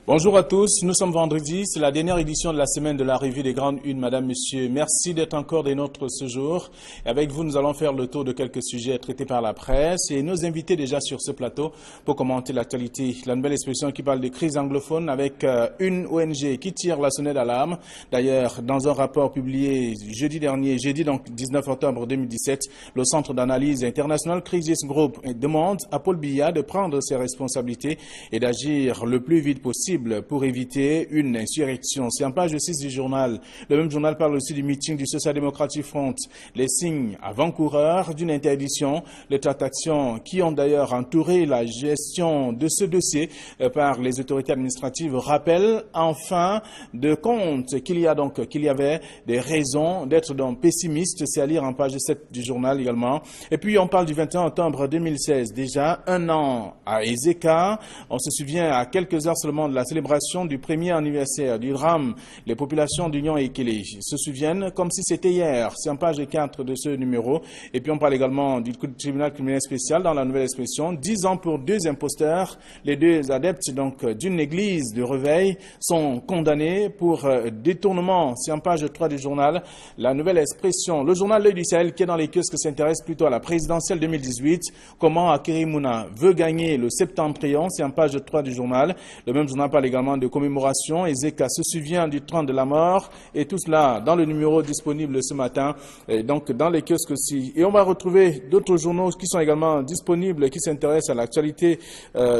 Bonjour à tous, nous sommes vendredi, c'est la dernière édition de la semaine de la revue des grandes unes. Madame, Monsieur, merci d'être encore des nôtres ce jour. Et avec vous, nous allons faire le tour de quelques sujets traités par la presse et nos invités déjà sur ce plateau pour commenter l'actualité. La nouvelle expression qui parle de crise anglophone avec une ONG qui tire la sonnette d'alarme. D'ailleurs, dans un rapport publié jeudi dernier, donc 19 octobre 2017, le Centre d'analyse international Crisis Group demande à Paul Biya de prendre ses responsabilités et d'agir le plus vite possible pour éviter une insurrection. C'est en page 6 du journal. Le même journal parle aussi du meeting du Social Democratic Front. Les signes avant-coureurs d'une interdiction, les tractations qui ont d'ailleurs entouré la gestion de ce dossier par les autorités administratives rappellent enfin de compte qu'il y avait des raisons d'être donc pessimiste. C'est à lire en page 7 du journal également. Et puis on parle du 21 octobre 2016. Déjà un an à Ezeka. On se souvient à quelques heures seulement de la célébration du premier anniversaire du drame. Les populations d'Union et Kélé se souviennent comme si c'était hier. C'est en page 4 de ce numéro. Et puis on parle également du tribunal criminel spécial dans la nouvelle expression. 10 ans pour deux imposteurs. Les deux adeptes d'une église de Réveil sont condamnés pour détournement. C'est en page 3 du journal. La nouvelle expression. Le journal L'Œil du Sahel qui est dans les kiosques s'intéresse plutôt à la présidentielle 2018. Comment Akerimuna veut gagner le septentrion. C'est en page 3 du journal. Le même journal parle également de commémoration. Ezeka se souvient du train de la mort et tout cela dans le numéro disponible ce matin, et donc dans les kiosques aussi. Et on va retrouver d'autres journaux qui sont également disponibles et qui s'intéressent à l'actualité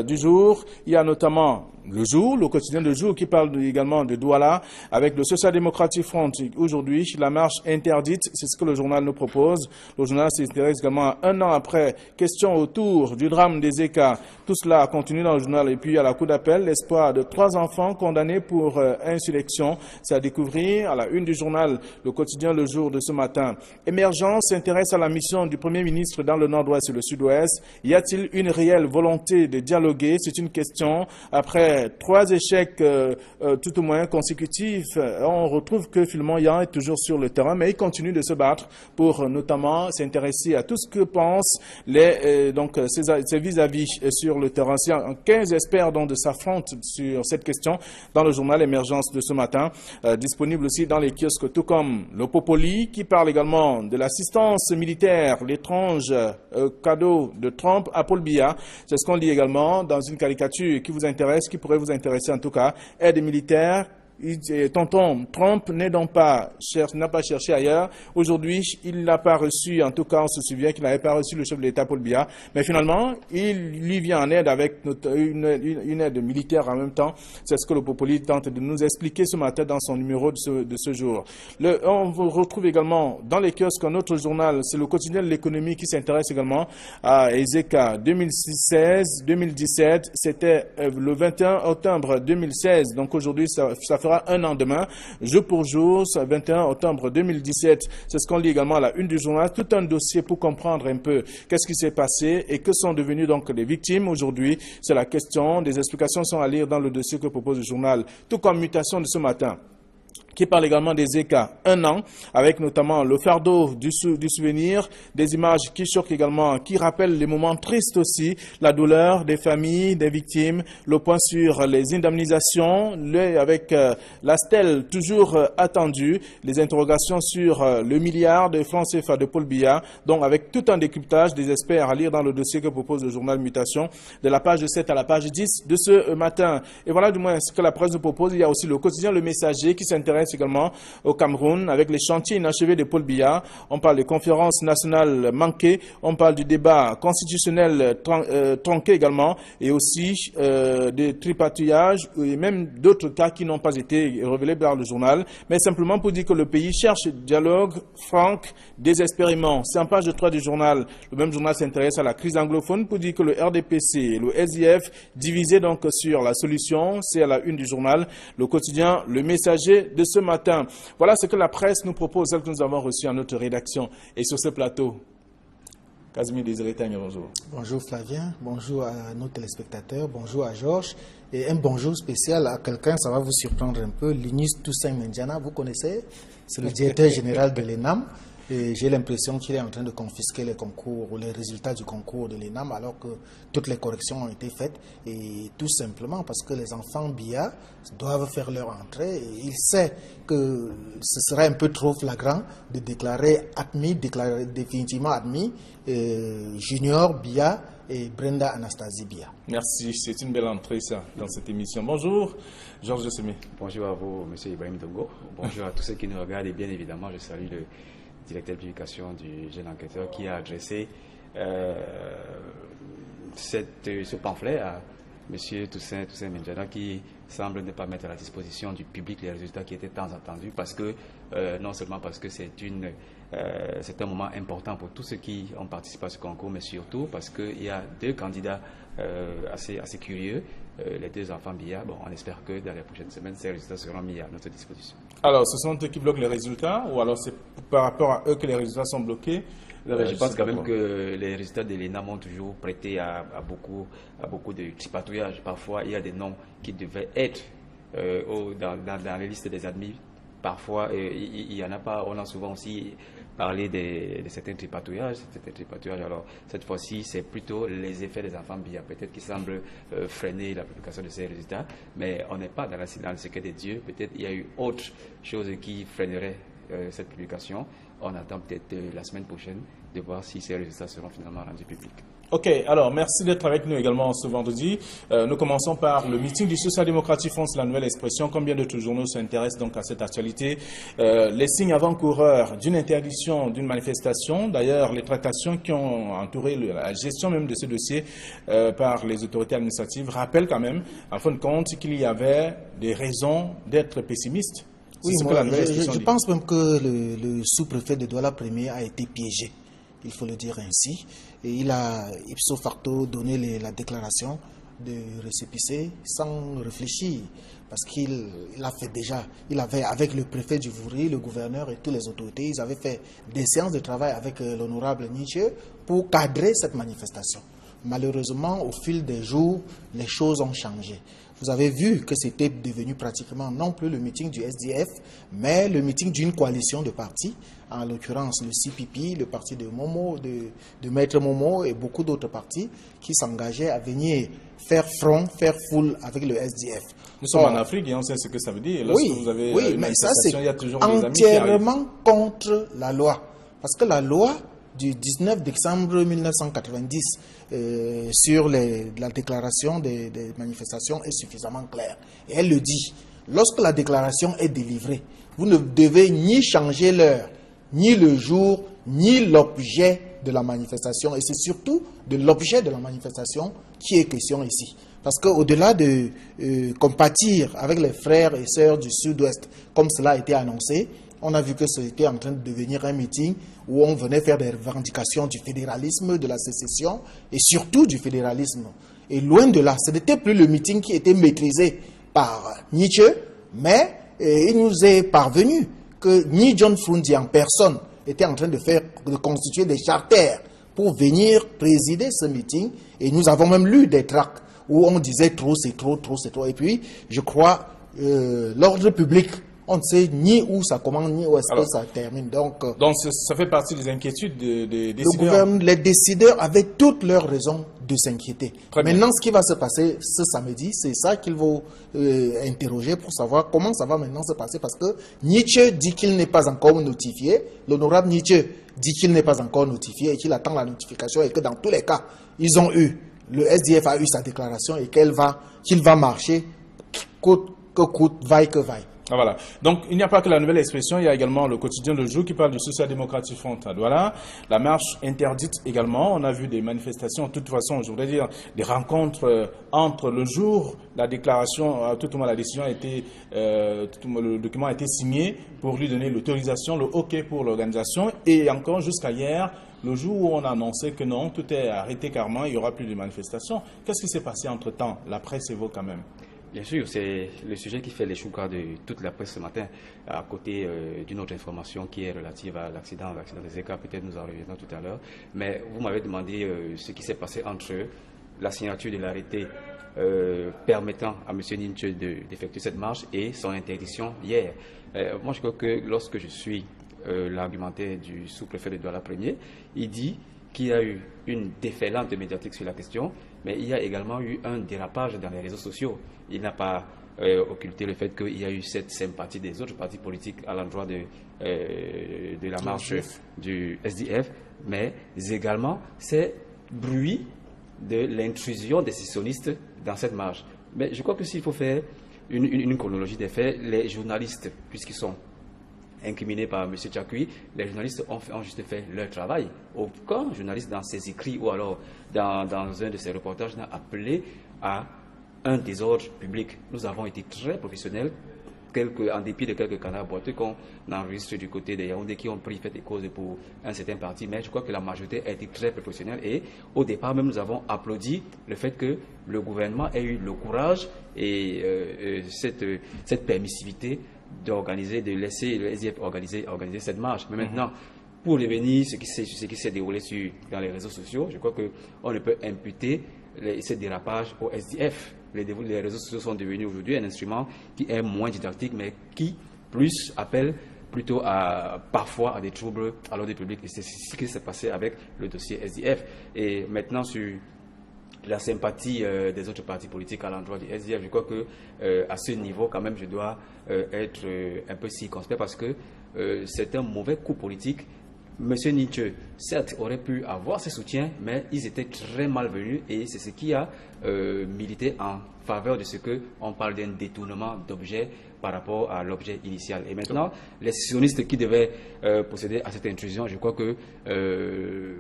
du jour. Il y a notamment Le Jour, le quotidien Le Jour qui parle également de Douala avec le Social Democratic Front. Aujourd'hui, la marche interdite, c'est ce que le journal nous propose. Le journal s'intéresse également un an après. Question autour du drame des Ezeka. Tout cela continue dans le journal. Et puis à la cour d'appel, l'espoir de 3 enfants condamnés pour insurrection. C'est à découvrir à la une du journal, le quotidien Le Jour de ce matin. Émergence s'intéresse à la mission du Premier ministre dans le nord-ouest et le sud-ouest. Y a-t-il une réelle volonté de dialoguer? C'est une question. Après 3 échecs tout au moins consécutifs, on retrouve que Philemon Yan est toujours sur le terrain, mais il continue de se battre pour notamment s'intéresser à tout ce que pensent ses vis-à-vis sur le terrain. 15 experts de s'affrontent sur cette question dans le journal Émergence de ce matin, disponible aussi dans les kiosques, tout comme le Popoli qui parle également de l'assistance militaire, l'étrange cadeau de Trump à Paul Biya. C'est ce qu'on lit également dans une caricature qui vous intéresse, qui pourrait vous intéresser en tout cas. Aide militaire. Tonton Trump n'a pas cherché ailleurs. Aujourd'hui, il n'a pas reçu, en tout cas, on se souvient qu'il n'avait pas reçu le chef de l'État, Paul Biya. Mais finalement, il lui vient en aide avec une aide militaire en même temps. C'est ce que le Popoli tente de nous expliquer ce matin dans son numéro de ce jour. On vous retrouve également dans les kiosques un autre journal. C'est le quotidien de l'économie qui s'intéresse également à Ezeka 2016-2017. C'était le 21 octobre 2016. Donc aujourd'hui, ça fera un an demain, jour pour jour, 21 octobre 2017. C'est ce qu'on lit également à la une du journal. Tout un dossier pour comprendre un peu qu'est-ce qui s'est passé et que sont devenues donc les victimes aujourd'hui. C'est la question. Des explications sont à lire dans le dossier que propose le journal. Tout comme mutation de ce matin, qui parle également des Ezeka, un an, avec notamment le fardeau du souvenir, des images qui choquent également, qui rappellent les moments tristes aussi, la douleur des familles, des victimes, le point sur les indemnisations, avec la stèle toujours attendue, les interrogations sur le milliard de francs CFA de Paul Biya, donc avec tout un décryptage des experts à lire dans le dossier que propose le journal Mutation, de la page 7 à la page 10 de ce matin. Et voilà du moins ce que la presse nous propose. Il y a aussi le quotidien Le Messager qui s'intéresse également au Cameroun avec les chantiers inachevés de Paul Biya. On parle des conférences nationales manquées, on parle du débat constitutionnel tronqué également et aussi des tripatouillages et même d'autres cas qui n'ont pas été révélés par le journal, mais simplement pour dire que le pays cherche dialogue franc, désespérément. C'est en page 3 du journal. Le même journal s'intéresse à la crise anglophone pour dire que le RDPC et le SIF divisés donc sur la solution. C'est à la une du journal. Le quotidien Le Messager de ce matin. Voilà ce que la presse nous propose, celle que nous avons reçue en notre rédaction. Et sur ce plateau, Casimir Désiré Tagné, bonjour. Bonjour Flavien, bonjour à nos téléspectateurs, bonjour à Georges. Et un bonjour spécial à quelqu'un, ça va vous surprendre un peu, Linus Toussaint Mendiana, vous connaissez? C'est le directeur général de l'ENAM. Et j'ai l'impression qu'il est en train de confisquer les concours ou les résultats du concours de l'ENAM alors que toutes les corrections ont été faites. Et tout simplement parce que les enfants BIA doivent faire leur entrée. Et il sait que ce serait un peu trop flagrant de déclarer admis, déclarer définitivement admis Junior BIA et Brenda Anastasie Bia. Merci, c'est une belle entrée ça dans cette émission. Bonjour, Georges Semé. Bonjour à vous, M. Ibrahim Dongo. Bonjour à tous ceux qui nous regardent et bien évidemment, je salue le directeur de publication du jeune enquêteur qui a adressé ce pamphlet à M. Toussaint Menjada qui semble ne pas mettre à la disposition du public les résultats qui étaient tant attendus parce que, non seulement parce que c'est un moment important pour tous ceux qui ont participé à ce concours, mais surtout parce qu'il y a deux candidats assez curieux, les deux enfants BIA. Bon, on espère que dans les prochaines semaines, ces résultats seront mis à notre disposition. Alors, ce sont eux qui bloquent les résultats ou alors c'est par rapport à eux que les résultats sont bloqués? Je pense quand même que les résultats de l'ENAM ont toujours prêté à beaucoup de tripatouillages. Parfois, il y a des noms qui devaient être dans les listes des admis. Parfois, il n'y en a pas. On a souvent aussi parlé de certains tripatouillages. Alors, cette fois-ci, c'est plutôt les effets des enfants BIA, peut-être qui semblent freiner la publication de ces résultats. Mais on n'est pas dans le secret des dieux. Peut-être il y a eu autre chose qui freinerait cette publication. On attend peut-être la semaine prochaine de voir si ces résultats seront finalement rendus publics. Ok, alors merci d'être avec nous également ce vendredi. Nous commençons par le meeting du Social Democratic Front, la nouvelle expression. Combien d'autres journaux s'intéressent donc à cette actualité? Les signes avant-coureurs d'une interdiction d'une manifestation. D'ailleurs, les tractations qui ont entouré la gestion même de ce dossier par les autorités administratives rappellent quand même, en fin de compte, qu'il y avait des raisons d'être pessimiste. Oui, moi, je pense même que le sous-préfet de Douala Premier a été piégé, il faut le dire ainsi. Et il a ipso facto donné la déclaration de récépissé sans réfléchir. Parce qu'il avait avec le préfet du Vouri, le gouverneur et toutes les autorités, ils avaient fait des séances de travail avec l'honorable Nietzsche pour cadrer cette manifestation. Malheureusement, au fil des jours, les choses ont changé. Vous avez vu que c'était devenu pratiquement non plus le meeting du SDF, mais le meeting d'une coalition de partis, en l'occurrence le CPP, le parti de Momo, de Maître Momo et beaucoup d'autres partis qui s'engageaient à venir faire front, faire foule avec le SDF. Nous sommes en Afrique et on sait ce que ça veut dire. Lorsque vous avez une mais ça c'est entièrement contre la loi. Parce que la loi du 19 décembre 1990 sur la déclaration des manifestations est suffisamment claire. Et elle le dit, lorsque la déclaration est délivrée, vous ne devez ni changer l'heure, ni le jour, ni l'objet de la manifestation. Et c'est surtout de l'objet de la manifestation qui est question ici. Parce qu'au-delà de compatir avec les frères et sœurs du Sud-Ouest, comme cela a été annoncé, on a vu que c'était en train de devenir un meeting où on venait faire des revendications du fédéralisme, de la sécession et surtout du fédéralisme. Et loin de là, ce n'était plus le meeting qui était maîtrisé par Nietzsche, mais il nous est parvenu que ni John Frundi en personne était en train de constituer des charters pour venir présider ce meeting. Et nous avons même lu des tracts où on disait trop, c'est trop, trop, c'est trop. Et puis, je crois, l'ordre public, on ne sait ni où ça commence, ni où est-ce que ça termine. Donc ça fait partie des inquiétudes des décideurs. Les décideurs avaient toutes leurs raisons de s'inquiéter. Maintenant, ce qui va se passer ce samedi, c'est ça qu'il faut interroger pour savoir comment ça va maintenant se passer. Parce que Nietzsche dit qu'il n'est pas encore notifié. L'honorable Nietzsche dit qu'il n'est pas encore notifié et qu'il attend la notification et que dans tous les cas, le SDF a eu sa déclaration et qu'il va marcher coûte que coûte, vaille que vaille. Ah, voilà. Donc, il n'y a pas que la nouvelle expression, il y a également le quotidien Le Jour qui parle du Social Democratic Front à Douala. La marche interdite également. On a vu des manifestations, de toute façon, je voudrais dire, des rencontres entre le jour, la déclaration, à tout moment, la décision a été, le document a été signé pour lui donner l'autorisation, le OK pour l'organisation. Et encore jusqu'à hier, le jour où on a annoncé que non, tout est arrêté carrément, il n'y aura plus de manifestations. Qu'est-ce qui s'est passé entre-temps? La presse évoque quand même. Bien sûr, c'est le sujet qui fait les choucas de toute la presse ce matin, à côté d'une autre information qui est relative à l'accident des ECA. Peut-être nous en reviendrons tout à l'heure. Mais vous m'avez demandé ce qui s'est passé entre la signature de l'arrêté permettant à M. Nietzsche d'effectuer cette marche et son interdiction hier. Moi, je crois que lorsque je suis l'argumentaire du sous-préfet de Douala Premier. Il dit qu'il y a eu une déferlante médiatique sur la question, mais il y a également eu un dérapage dans les réseaux sociaux. Il n'a pas occulté le fait qu'il y a eu cette sympathie des autres partis politiques à l'endroit de la marche du SDF, mais également ces bruits de l'intrusion des sécessionnistes dans cette marche. Mais je crois que s'il faut faire une chronologie des faits, les journalistes, puisqu'ils sont incriminés par M. Tchakui, les journalistes ont juste fait leur travail. Aucun journaliste dans ses écrits ou alors dans un de ses reportages n'a appelé à un désordre public. Nous avons été très professionnels, en dépit de quelques canards boiteux qu'on enregistre du côté des Yaoundé qui ont pris fait et cause pour un certain parti, mais je crois que la majorité a été très professionnelle et au départ même nous avons applaudi le fait que le gouvernement ait eu le courage et cette permissivité d'organiser, de laisser le SDF organiser cette marche. Mais maintenant, pour revenir ce qui s'est déroulé dans les réseaux sociaux, je crois qu'on ne peut imputer ces dérapages au SDF. Les réseaux sociaux sont devenus aujourd'hui un instrument qui est moins didactique, mais qui plus appelle plutôt parfois à des troubles à l'ordre public. Et c'est ce qui s'est passé avec le dossier SDF. Et maintenant, sur la sympathie des autres partis politiques à l'endroit du SDF, je crois que à ce niveau, quand même, je dois être un peu circonspect parce que c'est un mauvais coup politique. Monsieur Nietzsche, certes, aurait pu avoir ses soutiens, mais ils étaient très malvenus et c'est ce qui a milité en faveur de ce qu'on parle d'un détournement d'objets par rapport à l'objet initial. Et maintenant, les sionistes qui devaient procéder à cette intrusion, je crois que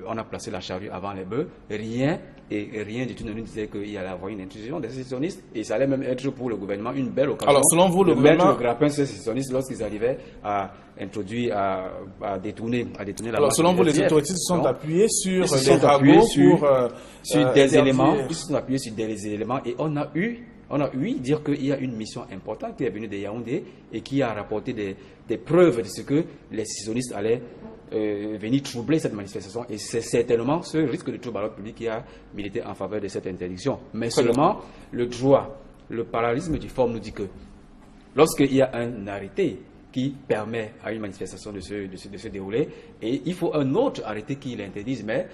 on a placé la charrue avant les bœufs. Rien du tout ne nous disait qu'il y allait avoir une intrusion des sionistes et ça allait même être pour le gouvernement une belle occasion. Alors, selon vous, le gouvernement mettre le grappin sur ces sionistes lorsqu'ils arrivaient à introduire, à détourner la Alors, marche selon vous, du les SDF. autorités se sont appuyées sur Ils se des sont appuyés ragots sur des éléments. Ils se sont appuyés sur des éléments et on a eu dire qu'il y a une mission importante qui est venue de Yaoundé et qui a rapporté des preuves de ce que les sécessionnistes allaient venir troubler cette manifestation. Et c'est certainement ce risque de trouble à l'ordre public qui a milité en faveur de cette interdiction. Mais seulement le droit, le parallélisme du forme nous dit que lorsqu'il y a un arrêté qui permet à une manifestation de se dérouler, et il faut un autre arrêté qui l'interdise, mais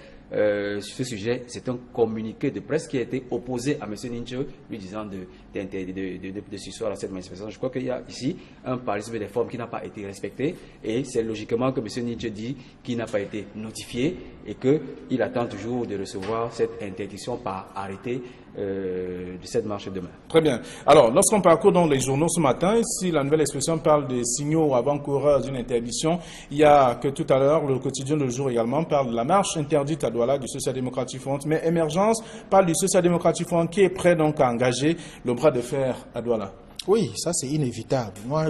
sur ce sujet, c'est un communiqué de presse qui a été opposé à M. Nietzsche, lui disant de sursoir à cette manifestation. Je crois qu'il y a ici un parallélisme des formes qui n'a pas été respecté, et c'est logiquement que M. Nietzsche dit qu'il n'a pas été notifié et qu'il attend toujours de recevoir cette interdiction par arrêté de cette marche demain. Très bien. Alors, lorsqu'on parcourt dans les journaux ce matin, si la nouvelle expression parle des signaux avant-coureurs d'une interdiction, il y a que tout à l'heure, le quotidien Le Jour également parle de la marche interdite à Douala du Social Democratic Front, mais Émergence parle du Social Democratic Front qui est prêt donc à engager le bras de fer à Douala. Oui, ça c'est inévitable. Moi,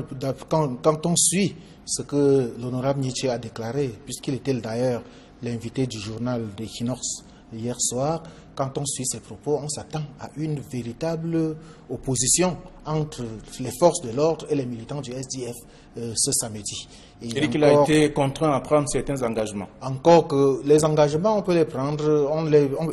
quand on suit ce que l'honorable Nietzsche a déclaré, puisqu'il était d'ailleurs l'invité du journal d'Equinox hier soir, quand on suit ses propos, on s'attend à une véritable opposition entre les forces de l'ordre et les militants du SDF ce samedi. Il dit qu'il a été contraint à prendre certains engagements. Encore que les engagements, on peut les prendre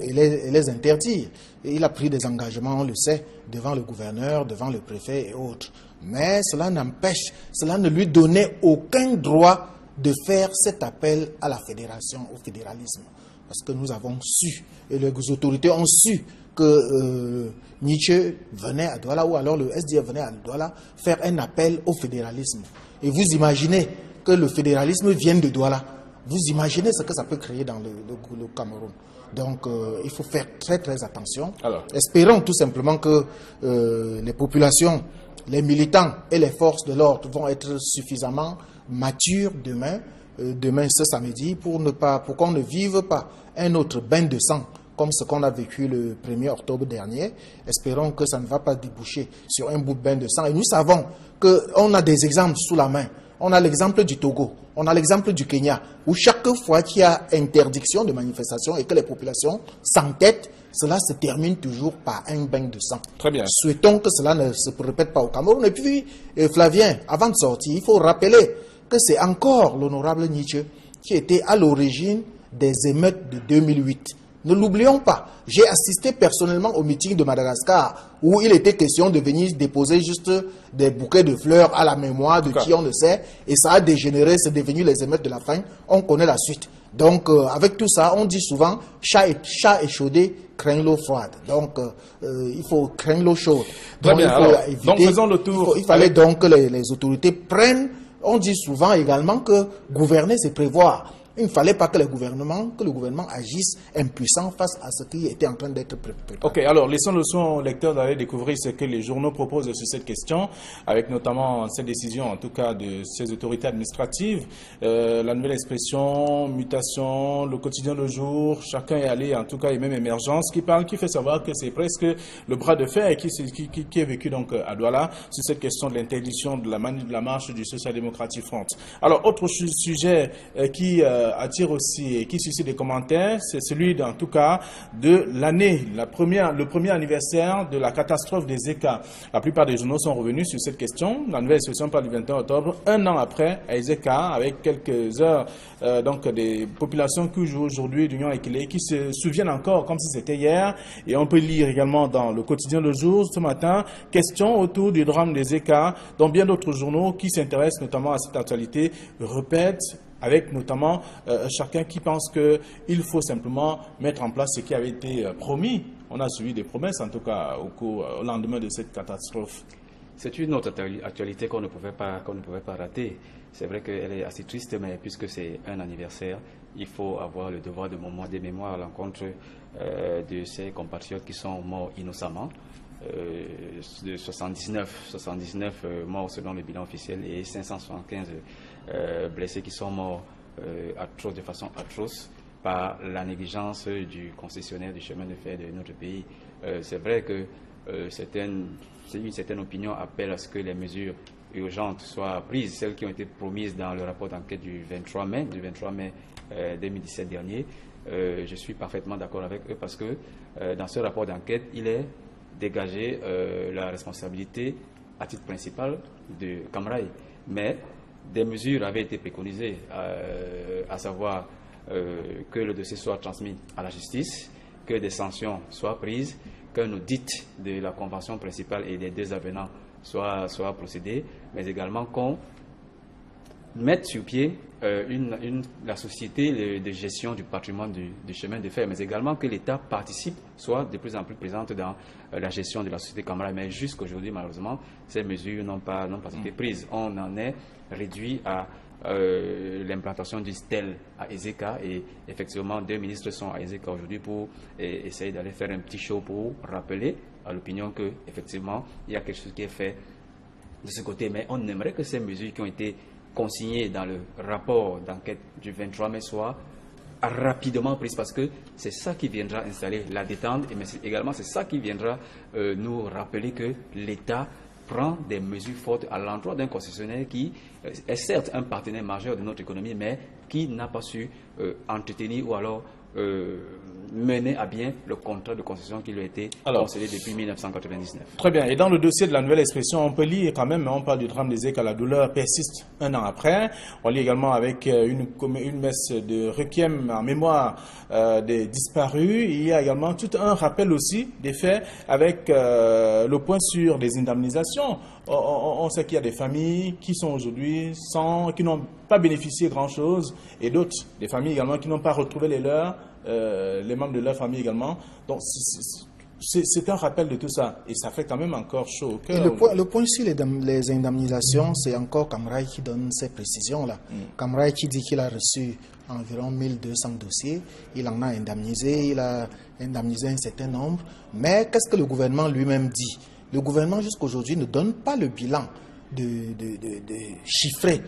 et les interdire. Et il a pris des engagements, on le sait, devant le gouverneur, devant le préfet et autres. Mais cela n'empêche, cela ne lui donnait aucun droit de faire cet appel à la fédération, au fédéralisme. Parce que nous avons su, et les autorités ont su, que Nietzsche venait à Douala, ou alors le SDF venait à Douala, faire un appel au fédéralisme. Et vous imaginez que le fédéralisme vienne de Douala. Vous imaginez ce que ça peut créer dans le Cameroun. Donc, il faut faire très très attention. Alors, espérons tout simplement que les populations, les militants et les forces de l'ordre vont être suffisamment matures demain ce samedi pour qu'on ne vive pas un autre bain de sang comme ce qu'on a vécu le 1er octobre dernier. Espérons que ça ne va pas déboucher sur un bout de bain de sang. Et nous savons qu'on a des exemples sous la main. On a l'exemple du Togo, on a l'exemple du Kenya, où chaque fois qu'il y a interdiction de manifestation et que les populations s'entêtent, cela se termine toujours par un bain de sang. Très bien. Souhaitons que cela ne se répète pas au Cameroun. Et puis, Flavien, avant de sortir, il faut rappeler que c'est encore l'honorable Nietzsche qui était à l'origine des émeutes de 2008. Ne l'oublions pas. J'ai assisté personnellement au meeting de Madagascar où il était question de venir déposer juste des bouquets de fleurs à la mémoire de qui on le sait. Et ça a dégénéré, c'est devenu les émeutes de la faim. On connaît la suite. Donc, avec tout ça, on dit souvent, chat échaudé craint l'eau froide. Donc, il faut craindre l'eau chaude. Donc, donc faisons le tour. Il fallait donc que les autorités prennent. On dit souvent également que gouverner, c'est prévoir. Il ne fallait pas que le gouvernement agisse impuissant face à ce qui était en train d'être préparé. Ok, alors laissons le soin aux lecteurs d'aller découvrir ce que les journaux proposent sur cette question, avec notamment cette décision, en tout cas, de ces autorités administratives. La nouvelle expression, mutation, le quotidien le jour, chacun est allé, en tout cas, et même émergence, qui fait savoir que c'est presque le bras de fer qui est vécu donc à Douala sur cette question de l'interdiction de la marche du Social Democratic Front. Alors, autre sujet qui attire aussi et qui suscite des commentaires, c'est celui, en tout cas, de l'année, le premier anniversaire de la catastrophe des Ezeka. La plupart des journaux sont revenus sur cette question. La nouvelle expression parle du 21 octobre, un an après, à Ezeka, avec quelques heures, donc des populations qui jouent aujourd'hui d'Union Ekele, qui se souviennent encore comme si c'était hier. Et on peut lire également dans le quotidien Le Jour, ce matin, question autour du drame des Ezeka, dont bien d'autres journaux qui s'intéressent notamment à cette actualité répètent, avec notamment chacun qui pense qu'il faut simplement mettre en place ce qui avait été promis. On a suivi des promesses, en tout cas, au lendemain de cette catastrophe. C'est une autre actualité qu'on ne pouvait pas rater. C'est vrai qu'elle est assez triste, mais puisque c'est un anniversaire, il faut avoir le devoir des mémoires à l'encontre de ces compatriotes qui sont morts innocemment. De 79 morts selon le bilan officiel et 575 blessés qui sont morts de façon atroce par la négligence du concessionnaire du chemin de fer de notre pays. C'est vrai que une certaine opinion appelle à ce que les mesures urgentes soient prises, celles qui ont été promises dans le rapport d'enquête du 23 mai 2017 dernier. Je suis parfaitement d'accord avec eux parce que dans ce rapport d'enquête, il est dégagé la responsabilité à titre principal de Camraï. Mais des mesures avaient été préconisées, à savoir que le dossier soit transmis à la justice, que des sanctions soient prises, qu'un audit de la convention principale et des deux avenants soit procédé, mais également qu'on mette sur pied la société de gestion du patrimoine du chemin de fer, mais également que l'État participe, soit de plus en plus présente dans la gestion de la société Camraï. Mais jusqu'aujourd'hui, malheureusement, ces mesures n'ont pas été prises. On en est réduit à l'implantation du STEL à Ezeka, et effectivement 2 ministres sont à Ezeka aujourd'hui pour essayer d'aller faire un petit show pour rappeler à l'opinion que effectivement il y a quelque chose qui est fait de ce côté. Mais on aimerait que ces mesures qui ont été consignées dans le rapport d'enquête du 23 mai soient rapidement prises, parce que c'est ça qui viendra installer la détente, mais également c'est ça qui viendra nous rappeler que l'État prend des mesures fortes à l'endroit d'un concessionnaire qui est certes un partenaire majeur de notre économie, mais qui n'a pas su entretenir ou alors mener à bien le contrat de concession qui lui a été concédé depuis 1999. Très bien. Et dans le dossier de la nouvelle expression, on peut lire quand même, on parle du drame des Ezeka, la douleur persiste un an après. On lit également avec une messe de requiem en mémoire des disparus. Il y a également tout un rappel aussi des faits avec le point sur les indemnisations. On sait qu'il y a des familles qui sont aujourd'hui qui n'ont pas bénéficié grand-chose, et d'autres, des familles également qui n'ont pas retrouvé les leurs, les membres de leur famille également. Donc c'est un rappel de tout ça, et ça fait quand même encore chaud au cœur. Le point sur les indemnisations, c'est encore Camraï qui donne ces précisions-là. Camraï qui dit qu'il a reçu environ 1200 dossiers, il en a indemnisé, il a indemnisé un certain nombre, mais qu'est-ce que le gouvernement lui-même dit? Le gouvernement jusqu'aujourd'hui ne donne pas le bilan chiffré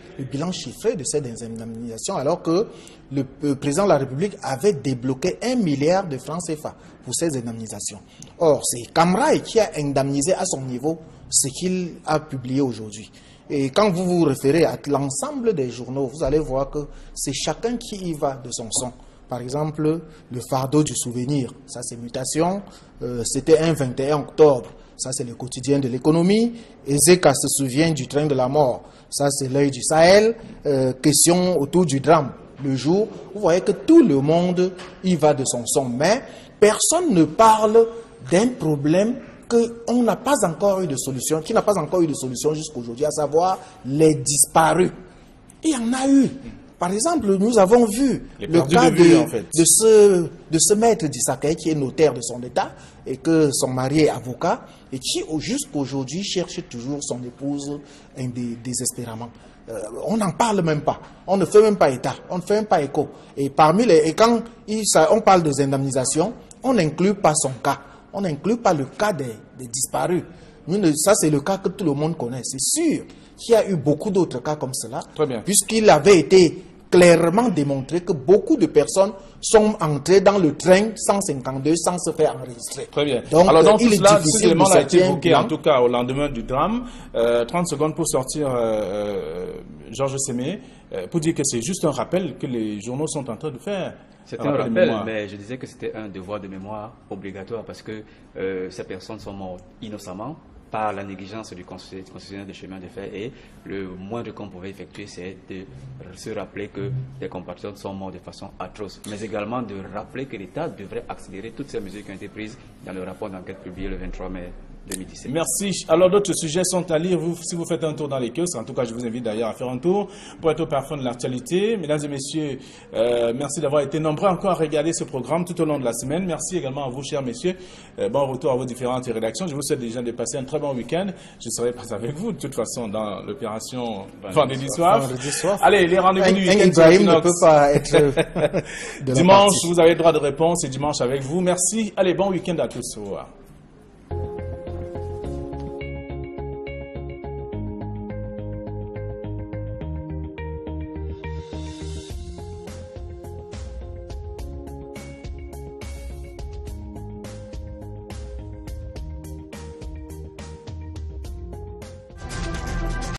de ces indemnisations, alors que le président de la République avait débloqué 1 milliard de francs CFA pour ces indemnisations. Or, c'est Camraï qui a indemnisé à son niveau ce qu'il a publié aujourd'hui. Et quand vous vous référez à l'ensemble des journaux, vous allez voir que c'est chacun qui y va de son son. Par exemple, le fardeau du souvenir, ça c'est Mutation, c'était un 21 octobre. Ça, c'est le quotidien de l'économie. Ezeka se souvient du train de la mort. Ça, c'est l'œil du Sahel. Question autour du drame. le jour, vous voyez que tout le monde y va de son son. Mais personne ne parle d'un problème qu'on n'a pas encore eu de solution, qui n'a pas encore eu de solution jusqu'aujourd'hui, à savoir les disparus. Il y en a eu. Par exemple, nous avons vu le cas de ce maître d'Issakay qui est notaire de son état et que son mari est avocat et qui jusqu'aujourd'hui cherche toujours son épouse désespérément. On n'en parle même pas. On ne fait même pas état. On ne fait même pas écho. Et quand on parle des indemnisations, on n'inclut pas son cas. On n'inclut pas le cas des disparus. Ça, c'est le cas que tout le monde connaît. C'est sûr qu'il y a eu beaucoup d'autres cas comme cela. Très bien. Puisqu'il avait été clairement démontré que beaucoup de personnes sont entrées dans le train 152 sans se faire enregistrer. Très bien. Donc, alors, dans tout cela, ce élément a été évoqué, en tout cas, au lendemain du drame. 30 secondes pour sortir Georges Sémé, pour dire que c'est juste un rappel que les journaux sont en train de faire. C'est un rappel, mais je disais que c'était un devoir de mémoire obligatoire parce que ces personnes sont mortes innocemment par la négligence du concessionnaire de chemin de fer et le moindre qu'on pouvait effectuer, c'est de se rappeler que des compatriotes sont morts de façon atroce, mais également de rappeler que l'État devrait accélérer toutes ces mesures qui ont été prises dans le rapport d'enquête publié le 23 mai 2017. Merci. Alors, d'autres sujets sont à lire si vous faites un tour dans les kiosques. En tout cas, je vous invite d'ailleurs à faire un tour pour être au parfum de l'actualité. Mesdames et messieurs, merci d'avoir été nombreux encore à regarder ce programme tout au long de la semaine. Merci également à vous, chers messieurs. Bon retour à vos différentes rédactions. Je vous souhaite déjà de passer un très bon week-end. Je ne serai pas avec vous, de toute façon, dans l'opération Vendredi soir. Allez, les rendez-vous du week-end. Ibrahim ne peut pas être dimanche, vous avez le droit de réponse et dimanche avec vous. Merci. Allez, bon week-end à tous. Au revoir.